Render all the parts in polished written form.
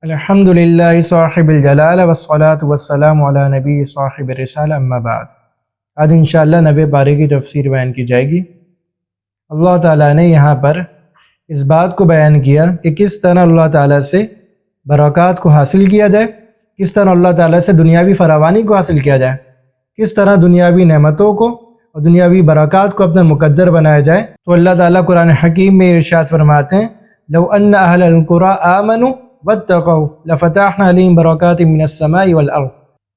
الحمدللہ صاحب الجلال والصلاة والسلام علی نبی صاحب الرسالہ اما بعد۔ آج انشاءاللہ 90 پارے کی تفسیر بیان کی جائے گی۔ اللہ تعالیٰ نے یہاں پر اس بات کو بیان کیا کہ کس طرح اللہ تعالیٰ سے برکات کو حاصل کیا جائے، کس طرح اللہ تعالیٰ سے دنیاوی فراوانی کو حاصل کیا جائے، کس طرح دنیاوی نعمتوں کو اور دنیاوی برکات کو اپنا مقدر بنایا جائے۔ تو اللہ تعالیٰ قرآن حکیم میں ارشاد فرماتے ہیں لو ان اہل القریٰ آمنوا واتقوا لفتحنا علیہم برکات من السماء والارض۔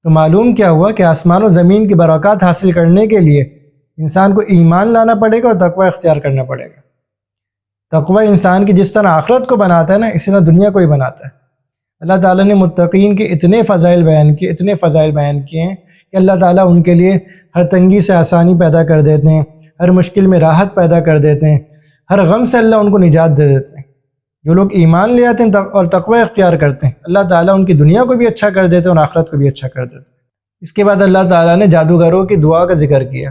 تو معلوم کیا ہوا کہ آسمان و زمین کی برکات حاصل کرنے کے لیے انسان کو ایمان لانا پڑے گا اور تقوی اختیار کرنا پڑے گا۔ تقوی انسان کی جس طرح آخرت کو بناتا ہے نا، اسی طرح دنیا کو ہی بناتا ہے۔ اللہ تعالیٰ نے متقین کے اتنے فضائل بیان کیے ہیں کہ اللہ تعالیٰ ان کے لیے ہر تنگی سے آسانی پیدا کر دیتے ہیں، ہر مشکل میں راحت پیدا کر دیتے ہیں، ہر غم سے اللہ ان کو نجات دے دیتے ہیں۔ جو لوگ ایمان لے آتے ہیں اور تقوی اختیار کرتے ہیں، اللہ تعالیٰ ان کی دنیا کو بھی اچھا کر دیتے ہیں اور آخرت کو بھی اچھا کر دیتے ہیں۔ اس کے بعد اللہ تعالیٰ نے جادوگروں کی دعا کا ذکر کیا۔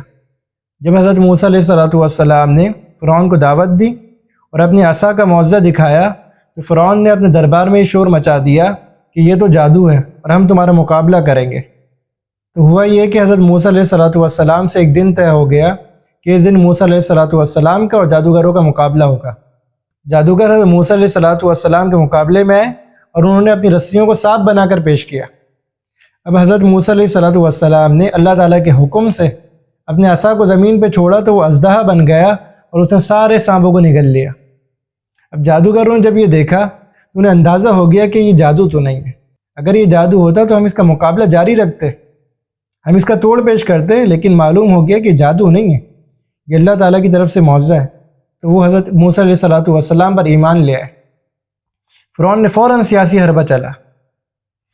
جب حضرت موسیٰ علیہ السلام نے فرعون کو دعوت دی اور اپنی عصا کا معجزہ دکھایا تو فرعون نے اپنے دربار میں یہ شور مچا دیا کہ یہ تو جادو ہے اور ہم تمہارا مقابلہ کریں گے۔ تو ہوا یہ کہ حضرت موسیٰ علیہ السلام سے ایک دن طے ہو گیا کہ اس دن موسیٰ علیہ السلام کا اور جادوگروں کا مقابلہ ہوگا۔ جادوگر حضرت موسیٰ علیہ السلام کے مقابلے میں آئے اور انہوں نے اپنی رسیوں کو سانپ بنا کر پیش کیا۔ اب حضرت موسیٰ علیہ السلام نے اللہ تعالیٰ کے حکم سے اپنے عصا کو زمین پہ چھوڑا تو وہ اژدہا بن گیا اور اس نے سارے سانپوں کو نگل لیا۔ اب جادوگروں نے جب یہ دیکھا تو انہیں اندازہ ہو گیا کہ یہ جادو تو نہیں ہے، اگر یہ جادو ہوتا تو ہم اس کا مقابلہ جاری رکھتے، ہم اس کا توڑ پیش کرتے، لیکن معلوم ہو گیا کہ جادو نہیں ہے، یہ اللہ تعالیٰ کی طرف سے معجزہ ہے۔ تو وہ حضرت موسیٰ علیہ السلام پر ایمان لے آئے۔ فرعون نے فوراً سیاسی حربہ چلا،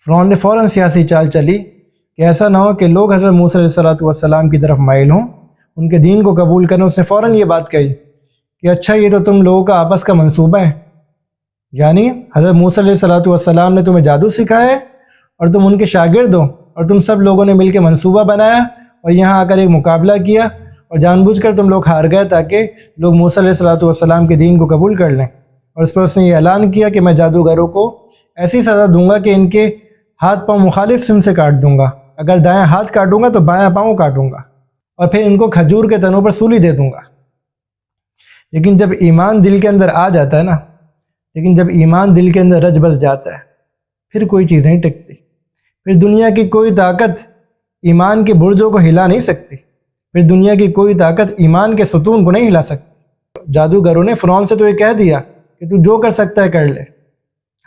فرعون نے فوراً سیاسی چال چلی کہ ایسا نہ ہو کہ لوگ حضرت موسیٰ علیہ السلام کی طرف مائل ہوں، ان کے دین کو قبول کریں۔ اس نے فوراً یہ بات کہی کہ اچھا یہ تو تم لوگوں کا آپس کا منصوبہ ہے، یعنی حضرت موسیٰ علیہ السلام نے تمہیں جادو سکھایا ہے اور تم ان کے شاگرد ہو، اور تم سب لوگوں نے مل کے منصوبہ بنایا اور یہاں آ کر ایک مقابلہ کیا اور جان بوجھ کر تم لوگ ہار گئے تاکہ لوگ موسیٰ علیہ السلام کے دین کو قبول کر لیں۔ اور اس پر اس نے یہ اعلان کیا کہ میں جادوگروں کو ایسی سزا دوں گا کہ ان کے ہاتھ پاؤں مخالف سم سے کاٹ دوں گا، اگر دائیں ہاتھ کاٹوں گا تو بایاں پاؤں کاٹوں گا، اور پھر ان کو کھجور کے تنوں پر سولی دے دوں گا۔ لیکن جب ایمان دل کے اندر آ جاتا ہے نا، جب ایمان دل کے اندر رچ بس جاتا ہے، پھر کوئی چیز نہیں ٹکتی، پھر دنیا کی کوئی طاقت ایمان کے برجوں کو ہلا نہیں سکتی، پھر دنیا کی کوئی طاقت ایمان کے ستون کو نہیں ہلا سکتی۔ جادوگروں نے فرعون سے تو یہ کہہ دیا کہ تو جو کر سکتا ہے کر لے،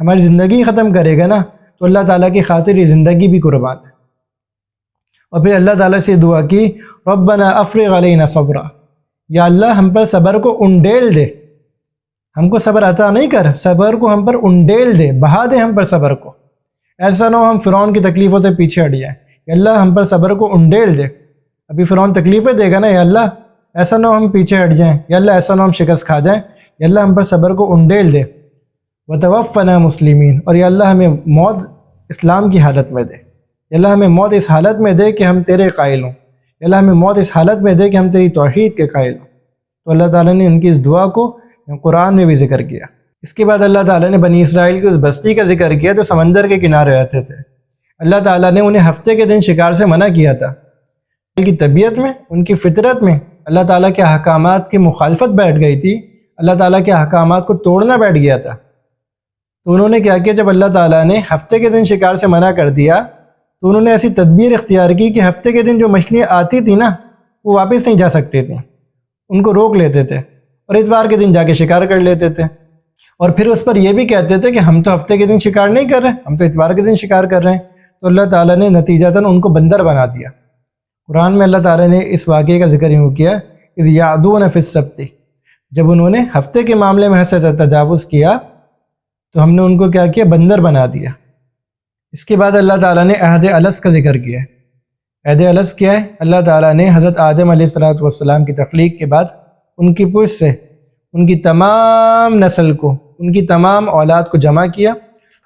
ہماری زندگی ختم کرے گا نا تو اللہ تعالیٰ کی خاطر یہ زندگی بھی قربان ہے۔ اور پھر اللہ تعالیٰ سے دعا کی ربنا افرغ علینا صبرا، یا اللہ ہم پر صبر کو انڈیل دے، ہم کو صبر عطا نہیں کر، صبر کو ہم پر انڈیل دے، بہا دے ہم پر صبر کو، ایسا نہ ہو ہم فرعون کی تکلیفوں سے پیچھے ہٹ جائیں۔ یا اللہ ہم پر صبر کو انڈیل دے، ابھی فرعون تکلیفیں دے گا نا، یا اللہ ایسا نہ ہو ہم پیچھے ہٹ جائیں، یا اللہ ایسا نہ ہو ہم شکست کھا جائیں، یا اللہ ہم پر صبر کو انڈیل دے، وتوفنا مسلمین، اور یا اللہ ہمیں موت اسلام کی حالت میں دے، یا اللہ ہمیں موت اس حالت میں دے کہ ہم تیرے قائل ہوں، یا اللہ ہمیں موت اس حالت میں دے کہ ہم تیری توحید کے قائل ہوں۔ تو اللہ تعالیٰ نے ان کی اس دعا کو قرآن میں بھی ذکر کیا۔ اس کے بعد اللہ تعالیٰ نے بنی اسرائیل کی اس بستی کا ذکر کیا جو سمندر کے کنارے رہتے تھے۔ اللہ تعالیٰ نے انہیں ہفتے کے دن شکار سے منع کیا تھا۔ ان کی طبیعت میں، ان کی فطرت میں اللہ تعالیٰ کے احکامات کی مخالفت بیٹھ گئی تھی، اللہ تعالیٰ کے احکامات کو توڑنا بیٹھ گیا تھا۔ تو انہوں نے کیا کیا، جب اللہ تعالیٰ نے ہفتے کے دن شکار سے منع کر دیا تو انہوں نے ایسی تدبیر اختیار کی کہ ہفتے کے دن جو مچھلیاں آتی تھیں نا وہ واپس نہیں جا سکتی تھیں، ان کو روک لیتے تھے اور اتوار کے دن جا کے شکار کر لیتے تھے، اور پھر اس پر یہ بھی کہتے تھے کہ ہم تو ہفتے کے دن شکار نہیں کر رہے، ہم تو اتوار کے دن شکار کر رہے ہیں۔ تو اللہ تعالیٰ نے نتیجتاً ان کو بندر بنا دیا۔ قرآن میں اللہ تعالیٰ نے اس واقعے کا ذکر یوں کیا اذ یعدون فی السبت، جب انہوں نے ہفتے کے معاملے میں حد سے تجاوز کیا تو ہم نے ان کو کیا کیا، بندر بنا دیا۔ اس کے بعد اللہ تعالیٰ نے عہد الست کا ذکر کیا۔ عہد الست کیا ہے؟ اللہ تعالیٰ نے حضرت آدم علیہ السلام کی تخلیق کے بعد ان کی پشت سے ان کی تمام نسل کو، ان کی تمام اولاد کو جمع کیا،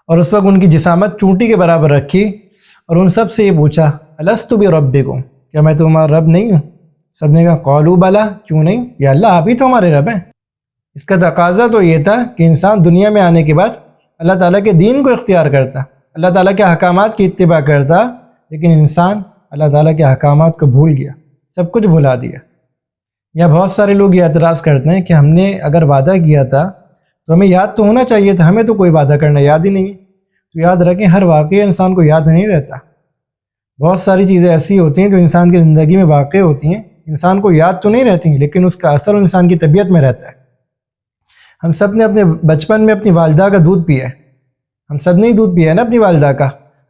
اور اس وقت ان کی جسامت چونٹی کے برابر رکھی اور ان سب سے یہ پوچھا الست بربکم، کیا میں تمہارا رب نہیں ہوں؟ سب نے کہا قالوا بلا، کیوں نہیں، یا اللہ آپ ہی تو ہمارے رب ہیں۔ اس کا تقاضا تو یہ تھا کہ انسان دنیا میں آنے کے بعد اللہ تعالیٰ کے دین کو اختیار کرتا، اللہ تعالیٰ کے احکامات کی اتباع کرتا، لیکن انسان اللہ تعالیٰ کے احکامات کو بھول گیا، سب کچھ بھلا دیا۔ یا بہت سارے لوگ یہ اعتراض کرتے ہیں کہ ہم نے اگر وعدہ کیا تھا تو ہمیں یاد تو ہونا چاہیے تھا، ہمیں تو کوئی وعدہ کرنا یاد ہی نہیں ہے۔ تو یاد رکھیں، ہر واقعہ انسان کو یاد نہیں رہتا۔ بہت ساری چیزیں ایسی ہوتی ہیں جو انسان کی زندگی میں واقع ہوتی ہیں، انسان کو یاد تو نہیں رہتی، لیکن اس کا اثر انسان کی طبیعت میں رہتا ہے۔ ہم سب نے اپنے بچپن میں اپنی والدہ کا دودھ پیا ہے، ہم سب نے ہی دودھ پیا ہے نا اپنی والدہ کا۔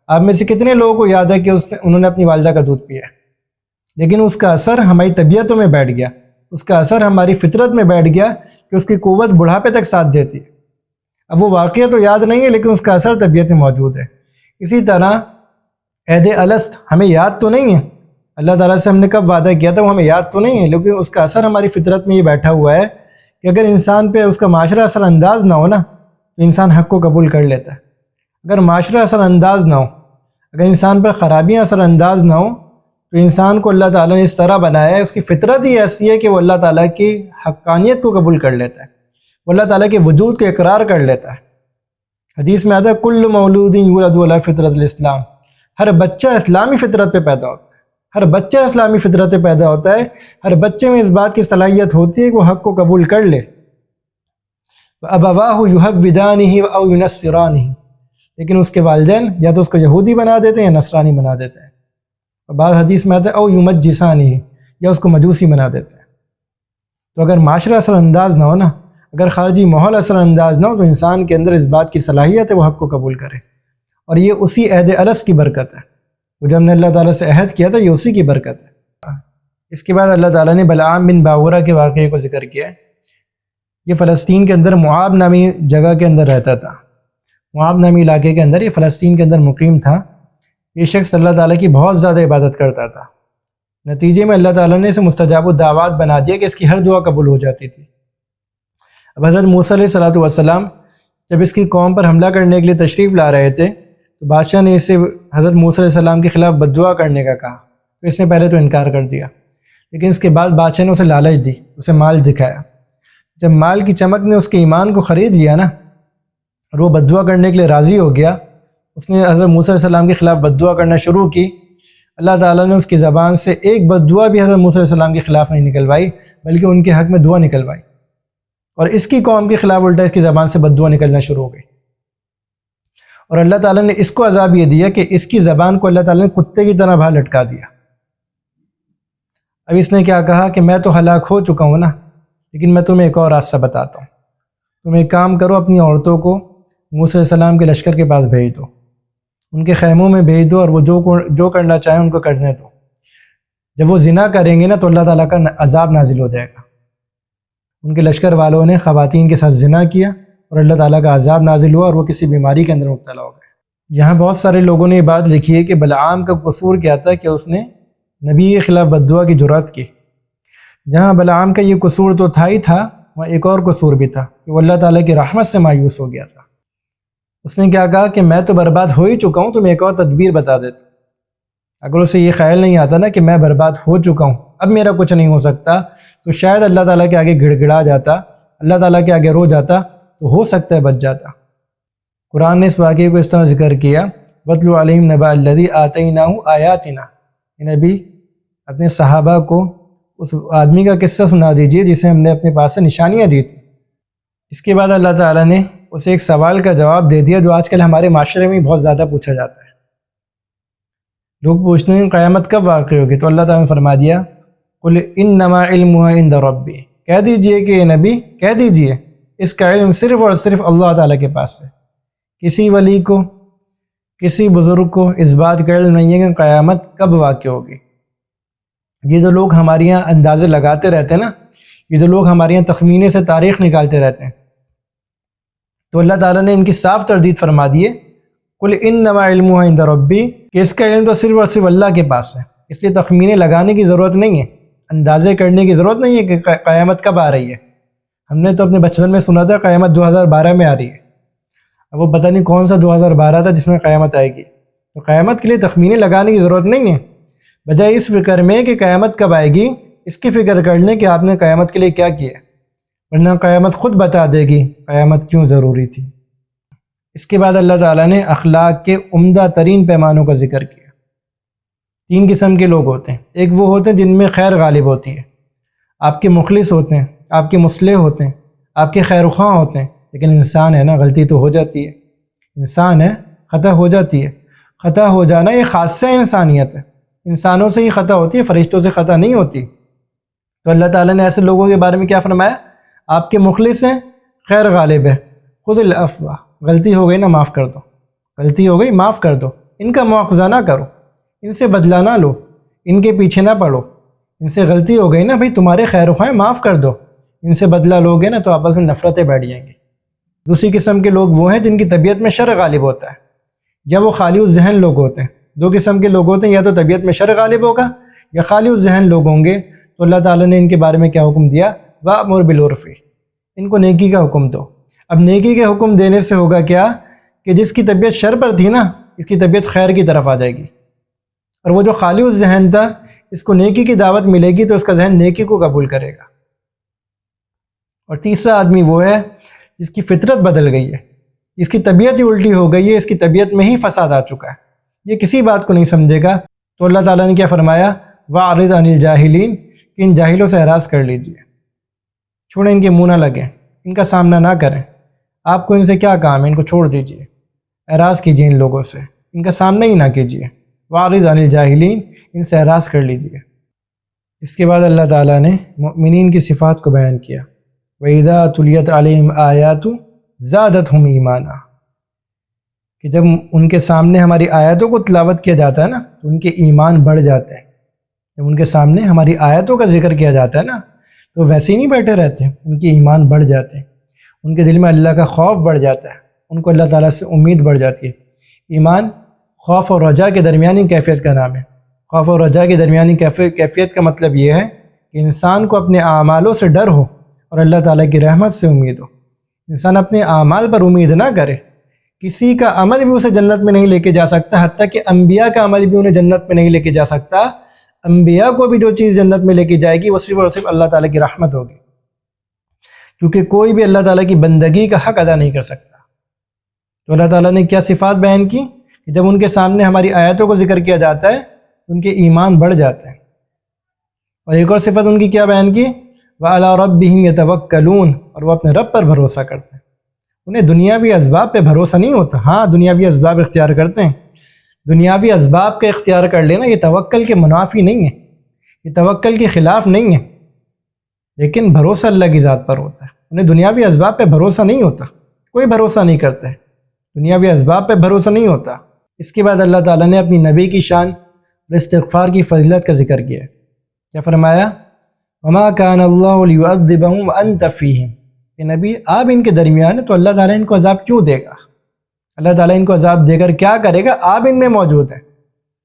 آپ میں سے کتنے لوگوں کو یاد ہے کہ انہوں نے اپنی والدہ کا دودھ پیا ہے؟ لیکن اس کا اثر ہماری طبیعتوں میں بیٹھ گیا، اس کا اثر ہماری فطرت میں بیٹھ گیا کہ اس کی قوت بڑھاپے تک ساتھ دیتی ہے۔ اب وہ واقعہ تو یاد نہیں ہے، لیکن اس کا اثر طبیعت میں موجود ہے۔ اسی طرح عہد الست ہمیں یاد تو نہیں ہے، اللہ تعالیٰ سے ہم نے کب وعدہ کیا تھا وہ ہمیں یاد تو نہیں ہے، لیکن اس کا اثر ہماری فطرت میں یہ بیٹھا ہوا ہے کہ اگر انسان پہ اس کا معاشرہ اثر انداز نہ ہو نا تو انسان حق کو قبول کر لیتا ہے۔ اگر معاشرہ اثر انداز نہ ہو، اگر انسان پر خرابیاں اثر انداز نہ ہو، تو انسان کو اللہ تعالیٰ نے اس طرح بنایا ہے، اس کی فطرت ہی ایسی ہے کہ وہ اللہ تعالیٰ کی حقانیت کو قبول کر لیتا ہے، وہ اللہ تعالیٰ کے وجود کو اقرار کر لیتا ہے۔ حدیث میں آتا ہے کل مولود یولد علی فطرت الاسلام، ہر بچہ اسلامی فطرت پہ پیدا ہوتا ہے، ہر بچہ اسلامی فطرت پہ پیدا ہوتا ہے، ہر بچے میں اس بات کی صلاحیت ہوتی ہے کہ وہ حق کو قبول کر لے۔ ابواہ یحودانہ او ینصرانہ، لیکن اس کے والدین یا تو اس کو یہودی بنا دیتے ہیں یا نصرانی بنا دیتے ہیں، اور بعض حدیث میں آتا ہے او یمجسانہ، یا اس کو مجوسی بنا دیتے ہیں۔ تو اگر معاشرہ اثر انداز نہ ہو نا، اگر خارجی ماحول اثر انداز نہ ہو، تو انسان کے اندر اس بات کی صلاحیت ہے وہ حق کو قبول کرے، اور یہ اسی عہد الست کی برکت ہے، وہ جو ہم نے اللہ تعالیٰ سے عہد کیا تھا یہ اسی کی برکت ہے۔ اس کے بعد اللہ تعالیٰ نے بلعام بن باورہ کے واقعے کو ذکر کیا ہے۔ یہ فلسطین کے اندر معاب نامی جگہ کے اندر رہتا تھا، معاب نامی علاقے کے اندر، یہ فلسطین کے اندر مقیم تھا۔ یہ شخص اللہ تعالیٰ کی بہت زیادہ عبادت کرتا تھا، نتیجے میں اللہ تعالیٰ نے اسے مستجاب الدعوات بنا دیا کہ اس کی ہر دعا قبول ہو جاتی تھی۔ اب حضرت موسیٰ علیہ السلام جب اس کی قوم پر حملہ کرنے کے لیے تشریف لا رہے تھے تو بادشاہ نے اسے حضرت موسیٰ علیہ السلام کے خلاف بد دعا کرنے کا کہا، تو اس نے پہلے تو انکار کر دیا، لیکن اس کے بعد بادشاہ نے اسے لالچ دی، اسے مال دکھایا۔ جب مال کی چمک نے اس کے ایمان کو خرید لیا نا اور وہ بد دعا کرنے کے لیے راضی ہو گیا، اس نے حضرت موسیٰ علیہ السلام کے خلاف بد دعا کرنا شروع کی۔ اللہ تعالیٰ نے اس کی زبان سے ایک بد دعا بھی حضرت موسیٰ علیہ السلام کے خلاف نہیں نکلوائی، بلکہ ان کے حق میں دعا نکلوائی، اور اس کی قوم کے خلاف الٹا اس کی زبان سے بد دعا نکلنا شروع ہو گئی۔ اور اللہ تعالیٰ نے اس کو عذاب یہ دیا کہ اس کی زبان کو اللہ تعالیٰ نے کتے کی طرح باہر لٹکا دیا۔ اب اس نے کیا کہا کہ میں تو ہلاک ہو چکا ہوں نا، لیکن میں تمہیں ایک اور راستہ بتاتا ہوں، تم ایک کام کرو، اپنی عورتوں کو موسیٰ علیہ السلام کے لشکر کے پاس بھیج دو، ان کے خیموں میں بھیج دو، اور وہ جو کرنا چاہیں ان کو کرنے دو۔ جب وہ زنا کریں گے نا تو اللہ تعالیٰ کا عذاب نازل ہو جائے گا۔ ان کے لشکر والوں نے خواتین کے ساتھ زنا کیا اور اللہ تعالیٰ کا عذاب نازل ہوا اور وہ کسی بیماری کے اندر مبتلا ہو گئے۔ یہاں بہت سارے لوگوں نے یہ بات لکھی ہے کہ بلعام کا قصور کیا تھا کہ اس نے نبی کے خلاف بد دعا کی جرات کی۔ جہاں بلعام کا یہ قصور تو تھا ہی تھا، وہاں ایک اور قصور بھی تھا کہ وہ اللہ تعالیٰ کی رحمت سے مایوس ہو گیا تھا۔ اس نے کیا کہا کہ میں تو برباد ہو ہی چکا ہوں، تو میں ایک اور تدبیر بتا دیتا ہوں۔ اگر اسے یہ خیال نہیں آتا نا کہ میں برباد ہو چکا ہوں، اب میرا کچھ نہیں ہو سکتا، تو شاید اللہ تعالیٰ کے آگے گڑ گڑا جاتا، اللہ تعالیٰ کے آگے رو جاتا، تو ہو سکتا ہے بچ جاتا۔ قرآن نے اس واقعے کو اس طرح ذکر کیا، وَاتْلُ عَلَيْهِمْ نَبَأَ الَّذِي آتَيْنَاهُ آيَاتِنَا، کہ نبی اپنے صحابہ کو اس آدمی کا قصہ سنا دیجئے جسے ہم نے اپنے پاس سے نشانیاں دی تھیں۔ اس کے بعد اللہ تعالیٰ نے اسے ایک سوال کا جواب دے دیا جو آج کل ہمارے معاشرے میں بہت زیادہ پوچھا جاتا ہے۔ لوگ پوچھتے ہیں قیامت کب واقع ہوگی، تو اللہ تعالیٰ نے فرما دیا قُلْ إِنَّمَا عِلْمُهَا عِنْدَ رَبِّي، کہہ دیجئے کہ اے نبی کہہ دیجئے اس کا علم صرف اور صرف اللہ تعالیٰ کے پاس ہے۔ کسی ولی کو، کسی بزرگ کو اس بات کا علم نہیں ہے کہ قیامت کب واقع ہوگی۔ یہ جو لوگ ہمارے یہاں اندازے لگاتے رہتے ہیں نا، یہ جو لوگ ہمارے یہاں تخمینے سے تاریخ نکالتے رہتے ہیں، تو اللہ تعالیٰ نے ان کی صاف تردید فرما دی ہے قُلْ إِنَّمَا عِلْمُهَا عِنْدَ رَبِّي، کہ اس کا علم تو صرف اور صرف اللہ کے پاس ہے، اس لیے تخمینے لگانے کی ضرورت نہیں ہے، اندازے کرنے کی ضرورت نہیں ہے کہ قیامت کب آ رہی ہے۔ ہم نے تو اپنے بچپن میں سنا تھا قیامت 2012 میں آ رہی ہے، اب وہ پتہ نہیں کون سا 2012 تھا جس میں قیامت آئے گی۔ تو قیامت کے لیے تخمینے لگانے کی ضرورت نہیں ہے، بجائے اس فکر میں کہ قیامت کب آئے گی اس کی فکر کر لیں کہ آپ نے قیامت کے لیے کیا کیا ہے، ورنہ قیامت خود بتا دے گی قیامت کیوں ضروری تھی۔ اس کے بعد اللہ تعالیٰ نے اخلاق کے عمدہ ترین پیمانوں کا ذکر کیا۔ 3 قسم کے لوگ ہوتے ہیں۔ ایک وہ ہوتے ہیں جن میں خیر غالب ہوتی ہے، آپ کے مخلص ہوتے ہیں، آپ کے مصلح ہوتے ہیں، آپ کے خیر خواہ ہوتے ہیں، لیکن انسان ہے نا، غلطی تو ہو جاتی ہے، انسان ہے، خطا ہو جاتی ہے۔ خطا ہو جانا یہ خاصہ انسانیت ہے، انسانوں سے ہی خطا ہوتی ہے، فرشتوں سے خطا نہیں ہوتی۔ تو اللہ تعالیٰ نے ایسے لوگوں کے بارے میں کیا فرمایا؟ آپ کے مخلص ہیں، خیر غالب ہے، خذ العفو، غلطی ہو گئی نا معاف کر دو، غلطی ہو گئی معاف کر دو، ان کا مواخذہ نہ کرو، ان سے بدلہ نہ لو، ان کے پیچھے نہ پڑو، ان سے غلطی ہو گئی نا بھئی تمہارے خیر خواہ معاف کر دو، ان سے بدلہ لوگے نا تو آپس میں نفرتیں بیٹھ جائیں گی۔ دوسری قسم کے لوگ وہ ہیں جن کی طبیعت میں شر غالب ہوتا ہے، یا وہ خالی الذہن لوگ ہوتے ہیں۔ 2 قسم کے لوگ ہوتے ہیں، یا تو طبیعت میں شر غالب ہوگا یا خالی الذہن لوگ ہوں گے۔ تو اللہ تعالیٰ نے ان کے بارے میں کیا حکم دیا؟ وَأْمُرْ بِالْعُرْفِ، ان کو نیکی کا حکم دو۔ اب نیکی کے حکم دینے سے ہوگا کیا کہ جس کی طبیعت شر پر تھی نا، اس کی طبیعت خیر کی طرف آ جائے گی، اور وہ جو خالی الذہن تھا، اس کو نیکی کی دعوت ملے گی تو اس کا ذہن نیکی کو قبول کرے گا۔ اور تیسرا آدمی وہ ہے جس کی فطرت بدل گئی ہے، جس کی طبیعت ہی الٹی ہو گئی ہے، اس کی طبیعت میں ہی فساد آ چکا ہے، یہ کسی بات کو نہیں سمجھے گا۔ تو اللہ تعالیٰ نے کیا فرمایا؟ وَأَعْرِضْ عَنِ الْجَاهِلِينَ، کہ ان جاہلوں سے اعراض کر لیجئے، چھوڑیں، ان کے منہ نہ لگیں، ان کا سامنا نہ کریں، آپ کو ان سے کیا کام ہے، ان کو چھوڑ دیجئے، اعراض کیجئے ان لوگوں سے، ان کا سامنا ہی نہ کیجئے۔ وَأَعْرِضْ عَنِ الْجَاهِلِينَ، ان سے اعراض کر لیجئے۔ اس کے بعد اللہ تعالیٰ نے مؤمنین کی صفات کو بیان کیا، وَإِذَا تُلِيَتْ عَلَيْهِمْ آيَاتُ زَادَتْهُمْ ایمانا، کہ جب ان کے سامنے ہماری آیتوں کو تلاوت کیا جاتا ہے نا تو ان کے ایمان بڑھ جاتے ہیں۔ جب ان کے سامنے ہماری آیتوں کا ذکر کیا جاتا ہے نا تو ویسے ہی نہیں بیٹھے رہتے، ان کے ایمان بڑھ جاتے ہیں، ان کے دل میں اللہ کا خوف بڑھ جاتا ہے، ان کو اللہ تعالیٰ سے امید بڑھ جاتی ہے۔ ایمان خوف اور رجا کے درمیانی کیفیت کا نام ہے۔ خوف اور رجا کے درمیانی کیفیت کا مطلب یہ ہے کہ انسان کو اپنے اعمالوں سے ڈر ہو اور اللہ تعالیٰ کی رحمت سے امید ہو۔ انسان اپنے اعمال پر امید نہ کرے، کسی کا عمل بھی اسے جنت میں نہیں لے کے جا سکتا، حتیٰ کہ انبیاء کا عمل بھی انہیں جنت میں نہیں لے کے جا سکتا۔ انبیاء کو بھی جو چیز جنت میں لے کے جائے گی وہ صرف اور صرف اللہ تعالیٰ کی رحمت ہوگی، کیونکہ کوئی بھی اللہ تعالیٰ کی بندگی کا حق ادا نہیں کر سکتا۔ تو اللہ تعالیٰ نے کیا صفات بیان کی کہ جب ان کے سامنے ہماری آیتوں کو ذکر کیا جاتا ہے ان کے ایمان بڑھ جاتے ہیں۔ اور ایک اور صفت ان کی کیا بیان کی؟ وَعَلَىٰ رَبِّهِمْ يَتَوَكَّلُونَ، اور وہ اپنے رب پر بھروسہ کرتے ہیں، انہیں دنیاوی اسباب پہ بھروسہ نہیں ہوتا۔ ہاں دنیاوی اسباب اختیار کرتے ہیں، دنیاوی اسباب کا اختیار کر لینا یہ توکل کے منافی نہیں ہے، یہ توکل کے خلاف نہیں ہے، لیکن بھروسہ اللہ کی ذات پر ہوتا ہے۔ انہیں دنیاوی اسباب پہ بھروسہ نہیں ہوتا، کوئی بھروسہ نہیں کرتا ہے، دنیاوی اسباب پہ بھروسہ نہیں ہوتا۔ اس کے بعد اللہ تعالیٰ نے اپنی نبی کی شان اور استغفار کی فضیلت کا ذکر کیا، کیا فرمایا؟ وَمَا كَانَ اللَّهُ لِيُعَذِّبَهُمْ وَأَنْتَ فِيهِمْ، کہ نبی آپ ان کے درمیان ہیں تو اللہ تعالیٰ ان کو عذاب کیوں دے گا؟ اللہ تعالیٰ ان کو عذاب دے کر کیا کرے گا؟ آپ ان میں موجود ہیں،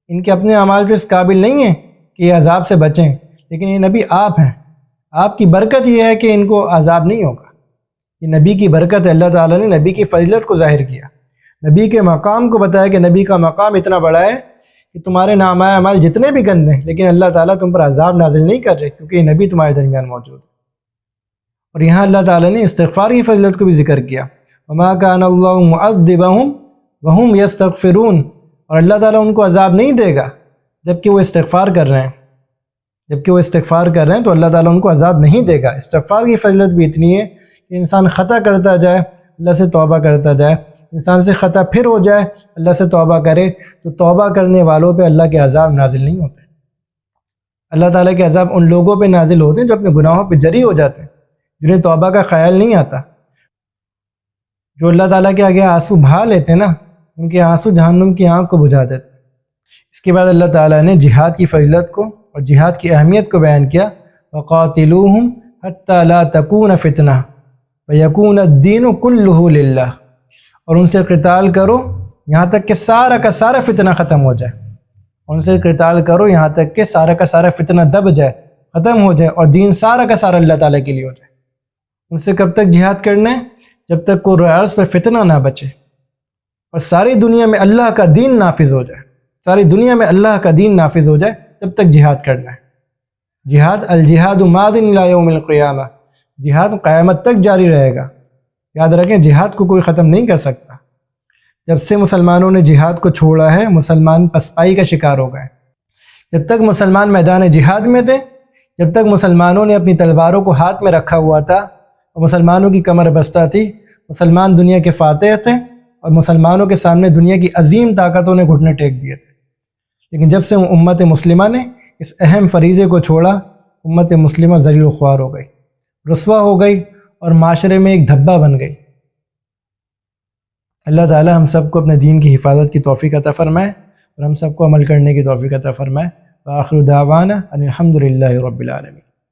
ان کے اپنے اعمال جو اس قابل نہیں ہیں کہ یہ عذاب سے بچیں، لیکن یہ نبی آپ ہیں، آپ کی برکت یہ ہے کہ ان کو عذاب نہیں ہوگا، یہ نبی کی برکت ہے۔ اللہ تعالیٰ نے نبی کی فضیلت کو ظاہر کیا، نبی کے مقام کو بتایا کہ نبی کا مقام اتنا بڑا ہے کہ تمہارے نامہ اعمال جتنے بھی گندے ہیں لیکن اللہ تعالیٰ تم پر عذاب نازل نہیں کر رہے کیونکہ یہ نبی تمہارے درمیان موجود ہے۔ اور یہاں اللہ تعالیٰ نے استغفار کی فضیلت کو بھی ذکر کیا، وَمَا كَانَ اللَّهُ مُعَذِّبَهُمْ وَهُمْ يَسْتَغْفِرُونَ، اور اللہ تعالیٰ ان کو عذاب نہیں دے گا جبکہ وہ استغفار کر رہے ہیں، جبکہ وہ استغفار کر رہے ہیں تو اللہ تعالیٰ ان کو عذاب نہیں دے گا۔ استغفار کی فضیلت بھی اتنی ہے کہ انسان خطا کرتا جائے اللہ سے توبہ کرتا جائے، انسان سے خطا پھر ہو جائے اللہ سے توبہ کرے تو توبہ کرنے والوں پہ اللہ کے عذاب نازل نہیں ہوتے۔ اللہ تعالیٰ کے عذاب ان لوگوں پہ نازل ہوتے ہیں جو اپنے گناہوں پہ جری ہو جاتے ہیں، جنہیں توبہ کا خیال نہیں آتا، جو اللہ تعالیٰ کے آگے آنسو بہا لیتے ہیں نا، ان کے آنسو جہنم کی آنکھ کو بجھا دیتے۔ اس کے بعد اللہ تعالیٰ نے جہاد کی فضیلت کو اور جہاد کی اہمیت کو بیان کیا، وَقَاتِلُوهُمْ حَتَّى لَا تَكُونَ فِتْنَةٌ وَيَكُونَ الدِّينُ كُلُّهُ لِلَّهِ، اور ان سے قتال کرو یہاں تک کہ سارا کا سارا فتنہ ختم ہو جائے، ان سے قتال کرو یہاں تک کہ سارا کا سارا فتنہ دب جائے، ختم ہو جائے، اور دین سارا کا سارا اللہ تعالیٰ کے لیے ہو جائے۔ ان سے کب تک جہاد کرنا ہے؟ جب تک کوئی عرض پر فتنہ نہ بچے اور ساری دنیا میں اللہ کا دین نافذ ہو جائے، ساری دنیا میں اللہ کا دین نافذ ہو جائے تب تک جہاد کرنا ہے۔ جہاد الجہاد ماض الی یوم القیامہ، جہاد قیامت تک جاری رہے گا، یاد رکھیں جہاد کو کوئی ختم نہیں کر سکتا۔ جب سے مسلمانوں نے جہاد کو چھوڑا ہے مسلمان پسپائی کا شکار ہو گئے۔ جب تک مسلمان میدان جہاد میں تھے، جب تک مسلمانوں نے اپنی تلواروں کو ہاتھ میں رکھا ہوا تھا اور مسلمانوں کی کمر بستہ تھی، مسلمان دنیا کے فاتح تھے اور مسلمانوں کے سامنے دنیا کی عظیم طاقتوں نے گھٹنے ٹیک دیے تھے۔ لیکن جب سے امت مسلمہ نے اس اہم فریضے کو چھوڑا، امت مسلمہ ذلیل و خوار ہو گئی، رسوا ہو گئی اور معاشرے میں ایک دھبا بن گئی۔ اللہ تعالی ہم سب کو اپنے دین کی حفاظت کی توفیق عطا فرمائے اور ہم سب کو عمل کرنے کی توفیق عطا فرمائے۔ وآخر دعوانا ان الحمد للہ رب العالمین۔